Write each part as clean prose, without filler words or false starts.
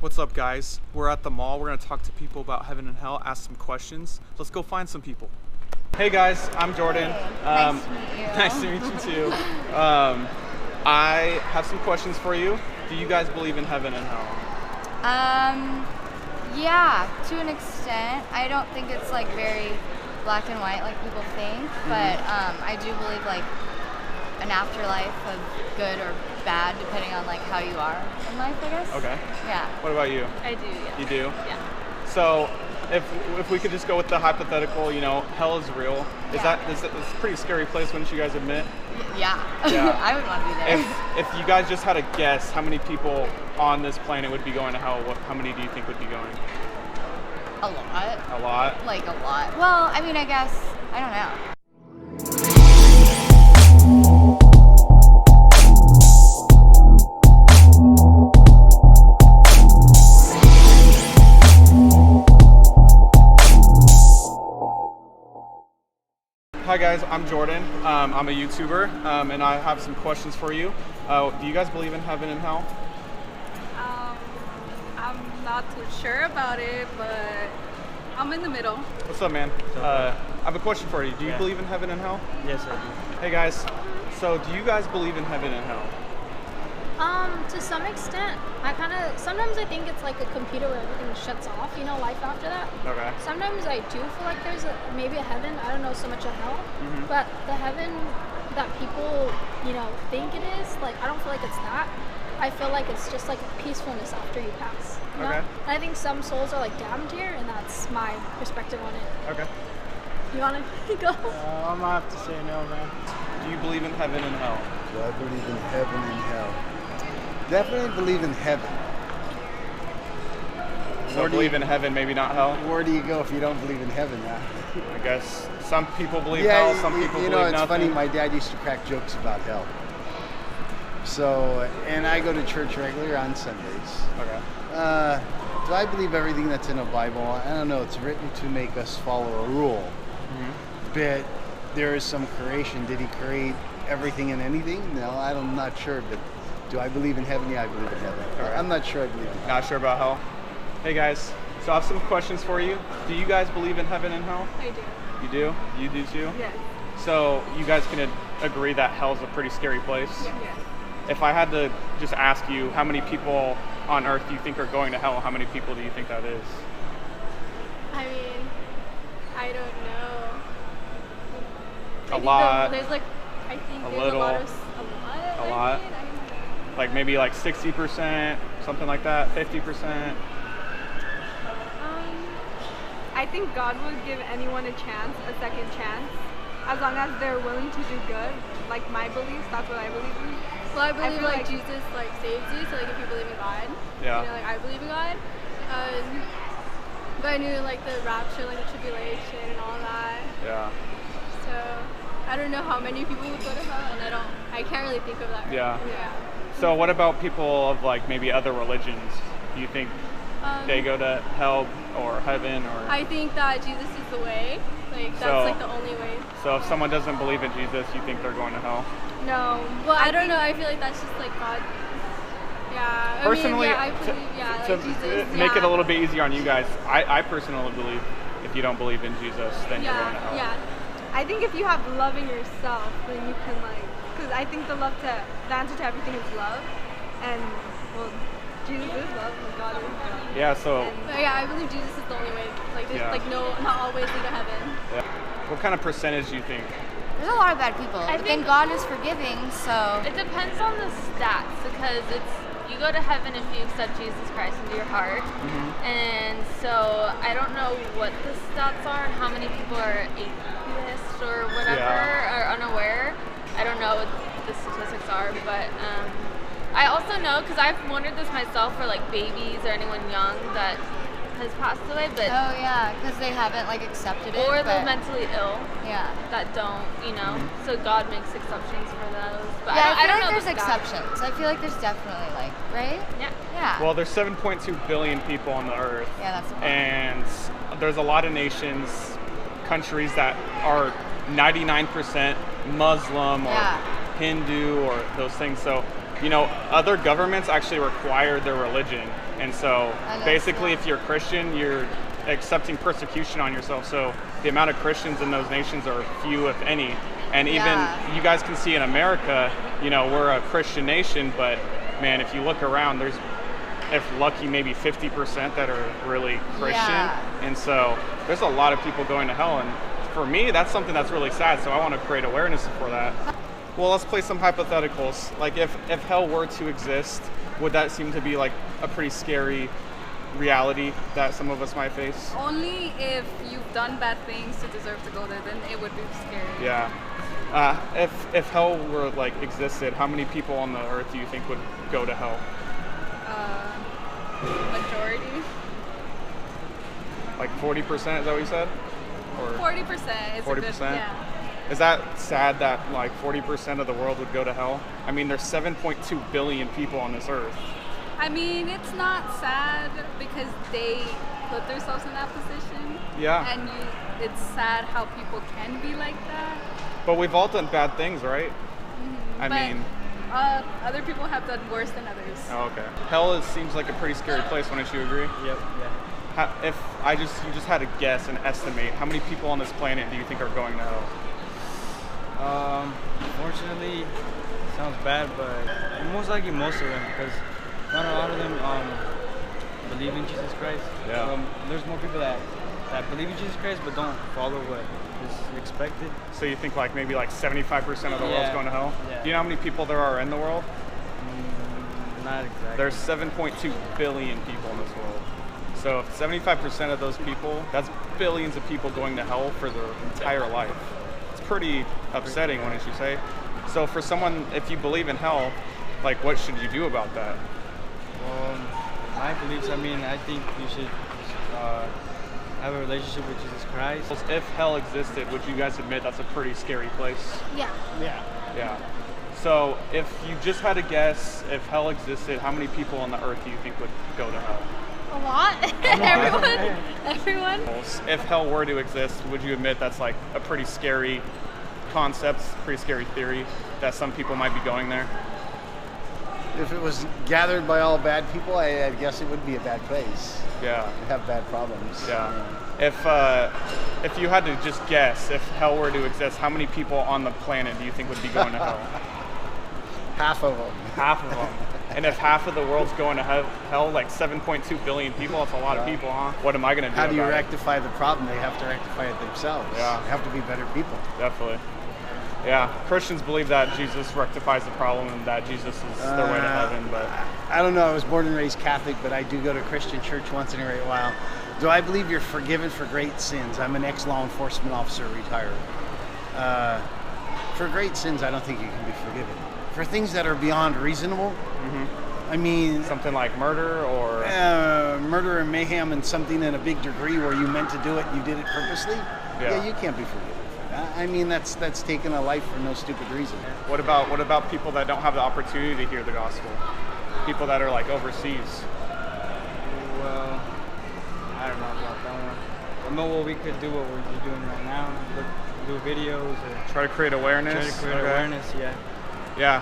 What's up, guys? We're at the mall. We're going to talk to people about heaven and hell, ask some questions. Let's go find some people. Hey guys, I'm Jordan. Hey, nice to meet you. Nice to meet you too. I have some questions for you. Do you guys believe in heaven and hell? Yeah, to an extent. I don't think it's like very black and white like people think, but I do believe like an afterlife of good or bad depending on like how you are in life, I guess. Okay. Yeah. What about you? I do, yeah. You do? Yeah. So, if we could just go with the hypothetical, hell is real. It's a pretty scary place, wouldn't you guys admit? Yeah. Yeah. I would want to be there. If you guys just had a guess, how many people on this planet would be going to hell? How many do you think would be going? A lot. A lot? Like a lot. Well, I mean, I guess, I don't know. Hi guys, I'm Jordan. I'm a YouTuber, and I have some questions for you. Do you guys believe in heaven and hell? I'm not too sure about it, but I'm in the middle. What's up, man? I have a question for you. Do you believe in heaven and hell? Yes, I do. Hey guys, so do you guys believe in heaven and hell? To some extent. Sometimes I think it's like a computer where everything shuts off, life after that. Okay. Sometimes I do feel like there's maybe a heaven. I don't know so much of hell, but the heaven that people, think it is, like, I don't feel like it's that. I feel like it's just like peacefulness after you pass. You know? Okay. And I think some souls are like damned here, and that's my perspective on it. Okay. You want to go? I'm gonna have to say no, man. Do you believe in heaven and hell? Do I believe in heaven and hell? Definitely believe in heaven. So believe in heaven, maybe not hell? Where do you go if you don't believe in heaven? I guess some people believe hell, some people believe it's nothing. funny, my dad used to crack jokes about hell. So, and I go to church regularly on Sundays. Okay. Do I believe everything that's in the Bible? I don't know. It's written to make us follow a rule. But there is some creation. Did he create everything and anything? No, I'm not sure. But do I believe in heaven? Yeah, I believe in heaven. All right. I'm not sure I believe in heaven. Not sure about hell? Hey guys, so I have some questions for you. Do you guys believe in heaven and hell? I do. You do? You do too? Yes. So you guys can agree that hell's a pretty scary place? Yes. If I had to just ask you how many people on earth do you think are going to hell, how many people do you think that is? I mean, I don't know. A lot. There's like, I think A there's little. a lot. A lot. Like maybe like 60%, something like that, 50%. I think God would give anyone a chance, a second chance, as long as they're willing to do good. Like my beliefs, that's what I believe in. Well, I believe feel like Jesus saves you. So like if you believe in God, Yeah. I believe in God. But I knew like the rapture, like the tribulation and all that. Yeah. So I don't know how many people would go to hell, and I can't really think of that. Right Yeah. now. Yeah. So what about people of like maybe other religions? Do you think they go to hell or heaven or? I think that Jesus is the way. Like that's So- like the only way. So if someone doesn't believe in Jesus, you think they're going to hell? No. Well, I don't know. I feel like that's just like God. Yeah. Personally, I believe. to Like Jesus. make it a little bit easier on you guys, I personally believe if you don't believe in Jesus, then you're going to hell. Yeah. I think if you have love in yourself, then you can because I think the answer to everything is love, and well, Jesus is love, and God is love. Yeah. So. But yeah, I believe Jesus is the only way. Like there's Yeah. not all ways lead to heaven. Yeah. What kind of percentage do you think? There's a lot of bad people, but then think- God is forgiving, so. It depends on the stats because you go to heaven if you accept Jesus Christ into your heart. And so I don't know what the stats are and how many people are atheists or whatever or unaware. I don't know what the statistics are, but I also know because I've wondered this myself for like babies or anyone young that has passed away, but Oh yeah, because they haven't like accepted it. or the but, mentally ill Yeah. that don't, so God makes exceptions for those. But Yeah, I I don't feel know like the there's stats. exceptions. I feel like there's definitely like, right? Yeah. Yeah. Well, there's 7.2 billion people on the earth. Yeah, that's a lot. And there's a lot of nations, countries that are 99% Muslim or Yeah. Hindu or those things. So, other governments actually require their religion And so And basically, yeah. if you're a Christian, you're accepting persecution on yourself. So the amount of Christians in those nations are few, if any. And even Yeah. you guys can see in America, you know, we're a Christian nation, but man, if you look around, there's, if lucky, maybe 50% that are really Christian. Yeah. And so there's a lot of people going to hell. And for me, that's something that's really sad. So I want to create awareness for that. Well, let's play some hypotheticals. Like if hell were to exist, would that seem to be like a pretty scary reality that some of us might face? Only if you've done bad things to deserve to go there, then it would be scary. Yeah. If hell were like existed, how many people on the earth do you think would go to hell? Majority. Like 40%, is that what you said? Or 40% is 40%? a good, yeah. Is that sad that like 40% of the world would go to hell? I mean, there's 7.2 billion people on this earth. I mean, it's not sad because they put themselves in that position. Yeah. And it's sad how people can be like that. But we've all done bad things, right? I But, mean, other people have done worse than others. oh, okay. Hell seems like a pretty scary place, wouldn't you agree? Yep. Yeah. If you just had to guess and estimate, how many people on this planet do you think are going to hell? Unfortunately, sounds bad, but most likely most of them, because not a lot of them believe in Jesus Christ. Yeah. There's more people that believe in Jesus Christ but don't follow what is expected. So you think like maybe like 75% of the world's Yeah. going to hell? Yeah. Do you know how many people there are in the world? Not exactly. There's 7.2 billion people in this world. So if 75% of those people, that's billions of people going to hell for their entire life. It's pretty upsetting, wouldn't you say? So for someone, if you believe in hell, like what should you do about that? My beliefs, I mean, I think you should have a relationship with Jesus Christ. If hell existed, would you guys admit that's a pretty scary place? Yeah. Yeah. Yeah. So if you just had to guess, if hell existed, how many people on the earth do you think would go to hell? A lot. Everyone. If hell were to exist, would you admit that's like a pretty scary concept, pretty scary theory that some people might be going there? If it was gathered by all bad people, I guess it would be a bad place. Yeah. It'd have bad problems. Yeah. If you had to just guess, if hell were to exist, how many people on the planet do you think would be going to hell? Half of them. Half of them. And if half of the world's going to hell, like 7.2 billion people, that's a lot of people, huh? What am I going to do How do you about it? rectify the problem? They have to rectify it themselves. Yeah. They have to be better people. Definitely. Yeah, Christians believe that Jesus rectifies the problem and that Jesus is their way to heaven, but I don't know. I was born and raised Catholic, but I do go to Christian church once in a great while. Do I believe you're forgiven for great sins? I'm an ex-law enforcement officer, retired. For great sins, I don't think you can be forgiven. For things that are beyond reasonable, I mean, something like murder or murder and mayhem and something in a big degree where you meant to do it and you did it purposely, yeah you can't be forgiven for that. I mean, that's taking a life for no stupid reason. What about people that don't have the opportunity to hear the gospel? People that are like overseas. Well, I don't know about that one. I know what we could do, what we're doing right now. Do videos or Try to create awareness. try to create awareness. Yeah. Yeah.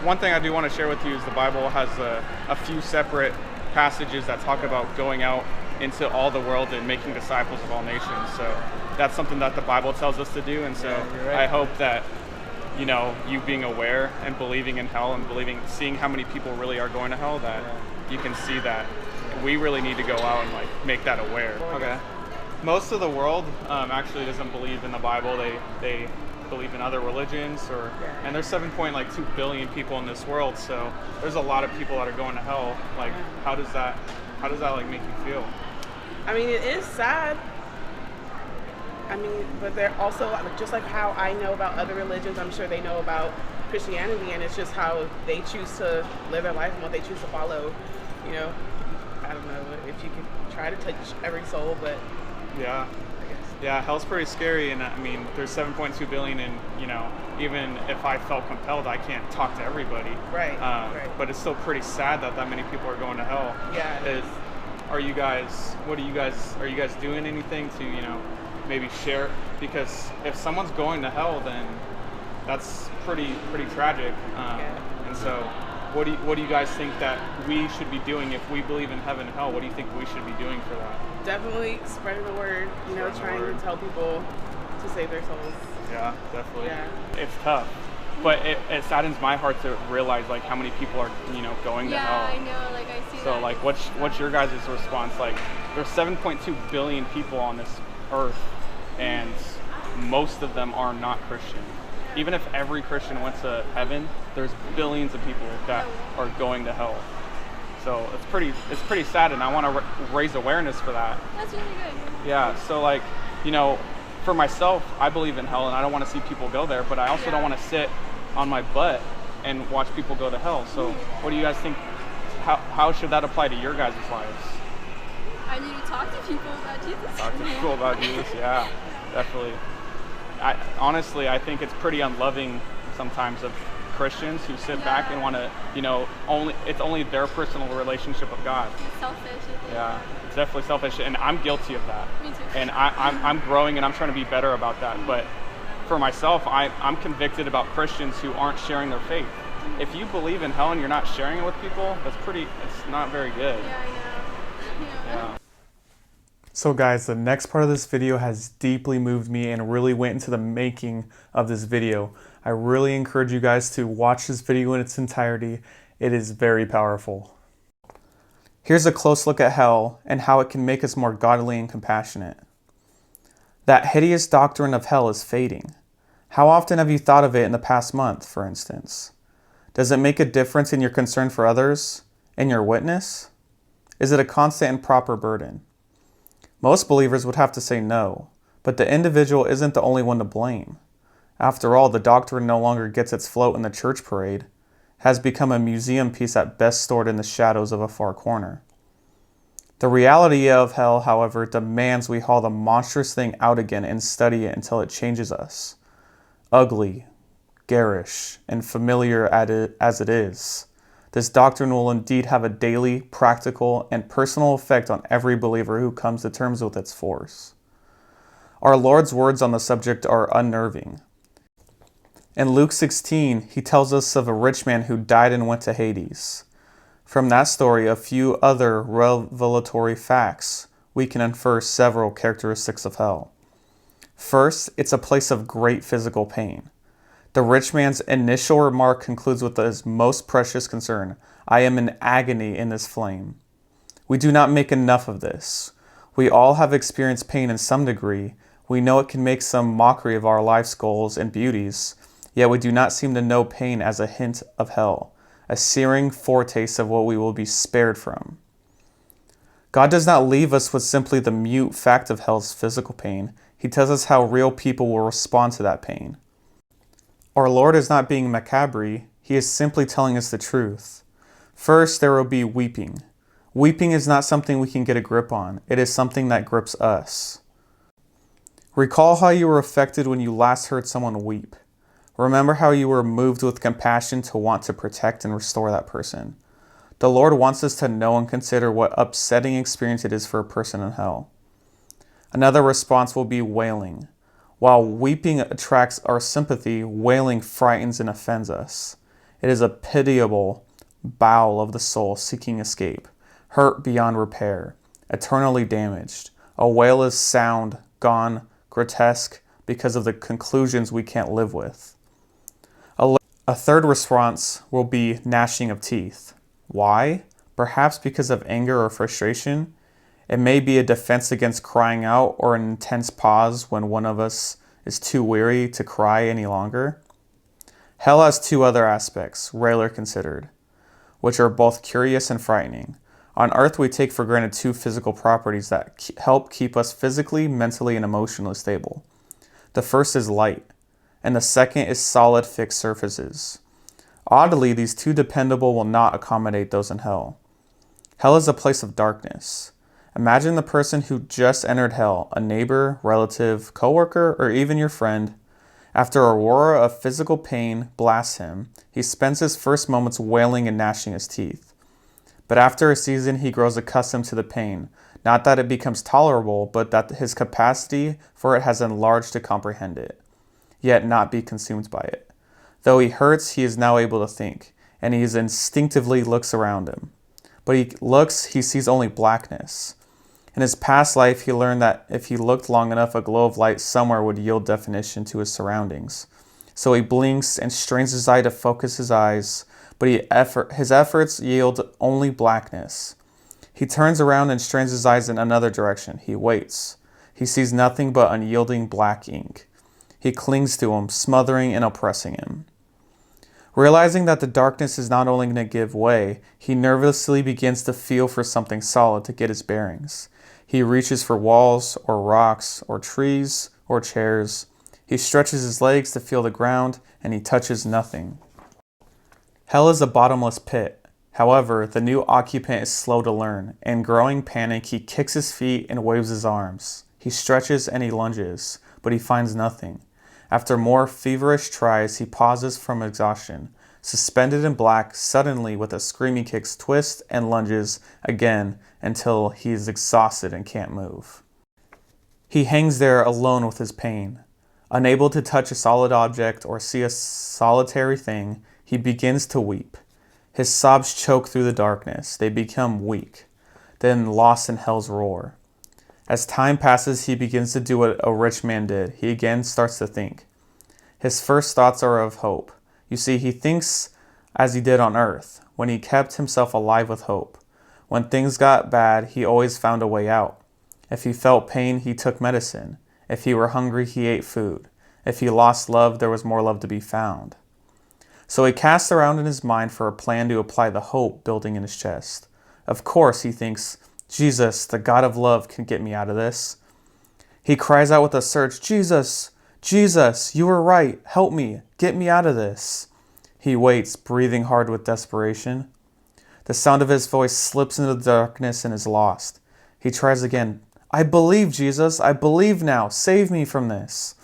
One thing I do want to share with you is the Bible has a few separate passages that talk about going out into all the world and making disciples of all nations. So that's something that the Bible tells us to do. And so Yeah, you're right. I hope that, you know, you being aware and believing in hell and seeing how many people really are going to hell, that you can see that we really need to go out and like make that aware. Okay. Most of the world actually doesn't believe in the Bible. They believe in other religions, and there's 7.2 billion people in this world, so there's a lot of people that are going to hell. Like, how does that like make you feel? I mean, it is sad. I mean, but they're also, just like how I know about other religions, I'm sure they know about Christianity, and it's just how they choose to live their life and what they choose to follow. You know, I don't know if you could try to touch every soul, but Yeah. Yeah, hell's pretty scary, and I mean, there's 7.2 billion, and you know, even if I felt compelled, I can't talk to everybody. Right. Right. But it's still pretty sad that many people are going to hell. Yeah. Are you guys doing anything to, you know, maybe share? Because if someone's going to hell, then that's pretty tragic. And so, What do you guys think that we should be doing if we believe in heaven and hell? What do you think we should be doing for that? Definitely spreading the word, trying to tell people to save their souls. Yeah, definitely. Yeah. It's tough. But it saddens my heart to realize like how many people are, going to hell. Yeah, I know, like I see So that. like what's your guys' response? Like there's 7.2 billion people on this earth and most of them are not Christian. Even if every Christian went to heaven, there's billions of people that are going to hell. So it's pretty sad, and I want to raise awareness for that. That's really good. Yeah. So like, for myself, I believe in hell, and I don't want to see people go there. But I also don't want to sit on my butt and watch people go to hell. So what do you guys think? How should that apply to your guys' lives? I need to talk to people about Jesus. Talk to people about Jesus. Yeah, definitely. Honestly, I think it's pretty unloving sometimes of Christians who sit back and want to, it's only their personal relationship with God. It's selfish. Yeah, it's definitely selfish, and I'm guilty of that. Me too. And I'm growing, and I'm trying to be better about that. But for myself, I'm convicted about Christians who aren't sharing their faith. If you believe in hell and you're not sharing it with people, it's not very good. Yeah, I know. Yeah. So guys, the next part of this video has deeply moved me and really went into the making of this video. I really encourage you guys to watch this video in its entirety. It is very powerful. Here's a close look at hell and how it can make us more godly and compassionate. That hideous doctrine of hell is fading. How often have you thought of it in the past month, for instance? Does it make a difference in your concern for others? In your witness? Is it a constant and proper burden? Most believers would have to say no, but the individual isn't the only one to blame. After all, the doctrine no longer gets its float in the church parade, it has become a museum piece at best stored in the shadows of a far corner. The reality of hell, however, demands we haul the monstrous thing out again and study it until it changes us. Ugly, garish, and familiar as it is, this doctrine will indeed have a daily, practical, and personal effect on every believer who comes to terms with its force. Our Lord's words on the subject are unnerving. In Luke 16, he tells us of a rich man who died and went to Hades. From that story, a few other revelatory facts, we can infer several characteristics of hell. First, it's a place of great physical pain. The rich man's initial remark concludes with his most precious concern: I am in agony in this flame. We do not make enough of this. We all have experienced pain in some degree. We know it can make some mockery of our life's goals and beauties, yet we do not seem to know pain as a hint of hell, a searing foretaste of what we will be spared from. God does not leave us with simply the mute fact of hell's physical pain. He tells us how real people will respond to that pain. Our Lord is not being macabre, he is simply telling us the truth. First, there will be weeping. Weeping is not something we can get a grip on, it is something that grips us. Recall how you were affected when you last heard someone weep. Remember how you were moved with compassion to want to protect and restore that person. The Lord wants us to know and consider what upsetting experience it is for a person in hell. Another response will be wailing. While weeping attracts our sympathy, wailing frightens and offends us. It is a pitiable bawl of the soul seeking escape, hurt beyond repair, eternally damaged. A wail is sound, gone, grotesque, because of the conclusions we can't live with. A third response will be gnashing of teeth. Why? Perhaps because of anger or frustration. It may be a defense against crying out or an intense pause when one of us is too weary to cry any longer. Hell has two other aspects, rarely considered, which are both curious and frightening. On earth, we take for granted two physical properties that help keep us physically, mentally, and emotionally stable. The first is light, and the second is solid, fixed surfaces. Oddly, these two dependable will not accommodate those in hell. Hell is a place of darkness. Imagine the person who just entered hell, a neighbor, relative, coworker, or even your friend. After a roar of physical pain blasts him, he spends his first moments wailing and gnashing his teeth. But after a season, he grows accustomed to the pain. Not that it becomes tolerable, but that his capacity for it has enlarged to comprehend it, yet not be consumed by it. Though he hurts, he is now able to think. and he instinctively looks around him. But he sees only blackness. In his past life, he learned that if he looked long enough, a glow of light somewhere would yield definition to his surroundings. So he blinks and strains his eye to focus his eyes, but his efforts yield only blackness. He turns around and strains his eyes in another direction. He waits. He sees nothing but unyielding black ink. He clings to him, smothering and oppressing him. Realizing that the darkness is not only going to give way, he nervously begins to feel for something solid to get his bearings. He reaches for walls or rocks or trees or chairs. He stretches his legs to feel the ground, and he touches nothing. Hell is a bottomless pit. However, the new occupant is slow to learn. In growing panic, he kicks his feet and waves his arms. He stretches and he lunges, but he finds nothing. After more feverish tries, he pauses from exhaustion. Suspended in black, suddenly with a scream he kicks, twists, and lunges again until he is exhausted and can't move. He hangs there alone with his pain. Unable to touch a solid object or see a solitary thing, he begins to weep. His sobs choke through the darkness. They become weak, then lost in hell's roar. As time passes, he begins to do what a rich man did. He again starts to think. His first thoughts are of hope. You see, he thinks as he did on earth, when he kept himself alive with hope. When things got bad, he always found a way out. If he felt pain, he took medicine. If he were hungry, he ate food. If he lost love, there was more love to be found. So he casts around in his mind for a plan to apply the hope building in his chest. Of course, he thinks, Jesus, the God of love, can get me out of this. He cries out with a surge, Jesus, Jesus, you were right. Help me. Get me out of this. He waits, breathing hard with desperation. The sound of his voice slips into the darkness and is lost. He tries again. I believe, Jesus. I believe now. Save me from this.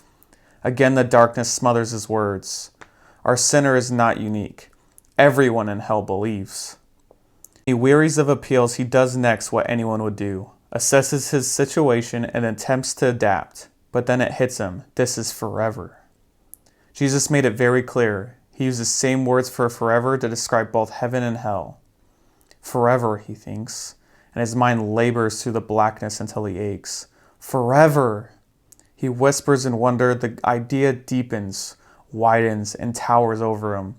Again, the darkness smothers his words. Our sinner is not unique. Everyone in hell believes. He wearies of appeals. He does next what anyone would do. Assesses his situation and attempts to adapt. But then it hits him. This is forever. Jesus made it very clear. He used the same words for forever to describe both heaven and hell. Forever, he thinks, and his mind labors through the blackness until he aches. Forever! He whispers in wonder. The idea deepens, widens, and towers over him.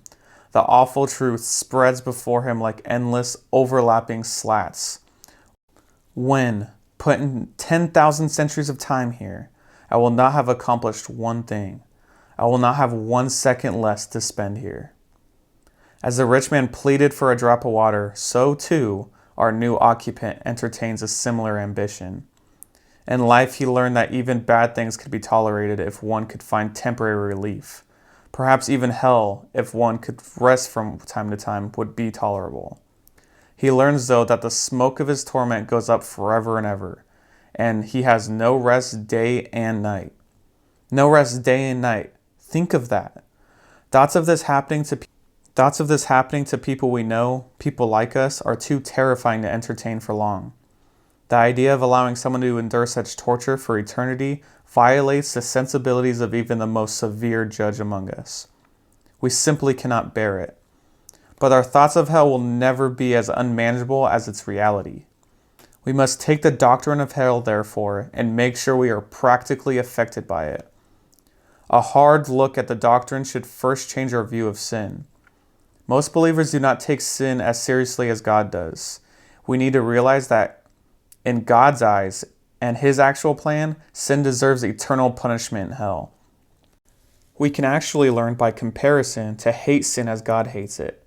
The awful truth spreads before him like endless, overlapping slats. When, put in 10,000 centuries of time here, I will not have accomplished one thing. I will not have 1 second less to spend here. As the rich man pleaded for a drop of water, so too our new occupant entertains a similar ambition. In life, he learned that even bad things could be tolerated if one could find temporary relief. Perhaps even hell, if one could rest from time to time, would be tolerable. He learns, though, that the smoke of his torment goes up forever and ever, and he has no rest day and night. No rest day and night. Think of that. Thoughts of this happening to people we know, people like us, are too terrifying to entertain for long. The idea of allowing someone to endure such torture for eternity violates the sensibilities of even the most severe judge among us. We simply cannot bear it. But our thoughts of hell will never be as unmanageable as its reality. We must take the doctrine of hell, therefore, and make sure we are practically affected by it. A hard look at the doctrine should first change our view of sin. Most believers do not take sin as seriously as God does. We need to realize that in God's eyes and His actual plan, sin deserves eternal punishment in hell. We can actually learn by comparison to hate sin as God hates it.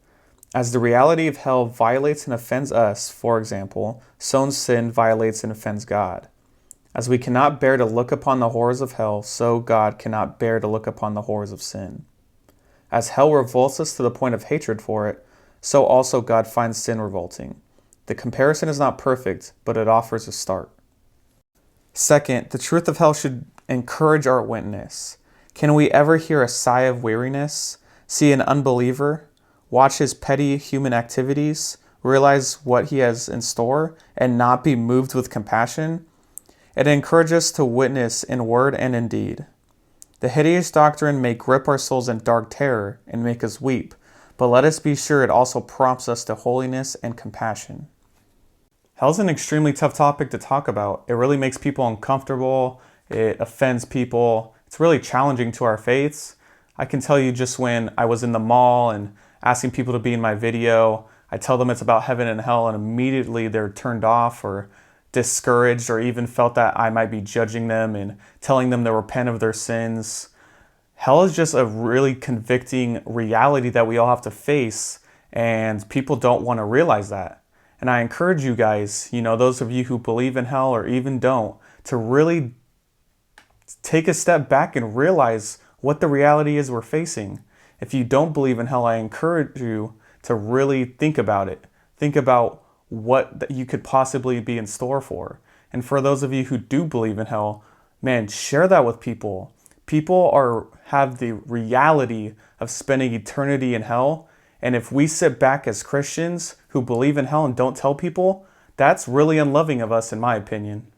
As the reality of hell violates and offends us, for example, so sin violates and offends God. As we cannot bear to look upon the horrors of hell, so God cannot bear to look upon the horrors of sin. As hell revolts us to the point of hatred for it, so also God finds sin revolting. The comparison is not perfect, but it offers a start. Second, the truth of hell should encourage our witness. Can we ever hear a sigh of weariness, see an unbeliever, watch his petty human activities, realize what he has in store, and not be moved with compassion? It encourages us to witness in word and in deed. The hideous doctrine may grip our souls in dark terror and make us weep, but let us be sure it also prompts us to holiness and compassion. Hell's an extremely tough topic to talk about. It really makes people uncomfortable. It offends people. It's really challenging to our faiths. I can tell you just when I was in the mall and asking people to be in my video, I tell them it's about heaven and hell, and immediately they're turned off or discouraged, or even felt that I might be judging them and telling them to repent of their sins. Hell is just a really convicting reality that we all have to face, and people don't want to realize that. And I encourage you guys, those of you who believe in hell or even don't, to really take a step back and realize what the reality is we're facing. If you don't believe in hell, I encourage you to really think about it. Think about what you could possibly be in store for. And for those of you who do believe in hell, man, share that with people. People have the reality of spending eternity in hell. And if we sit back as Christians who believe in hell and don't tell people, that's really unloving of us, in my opinion.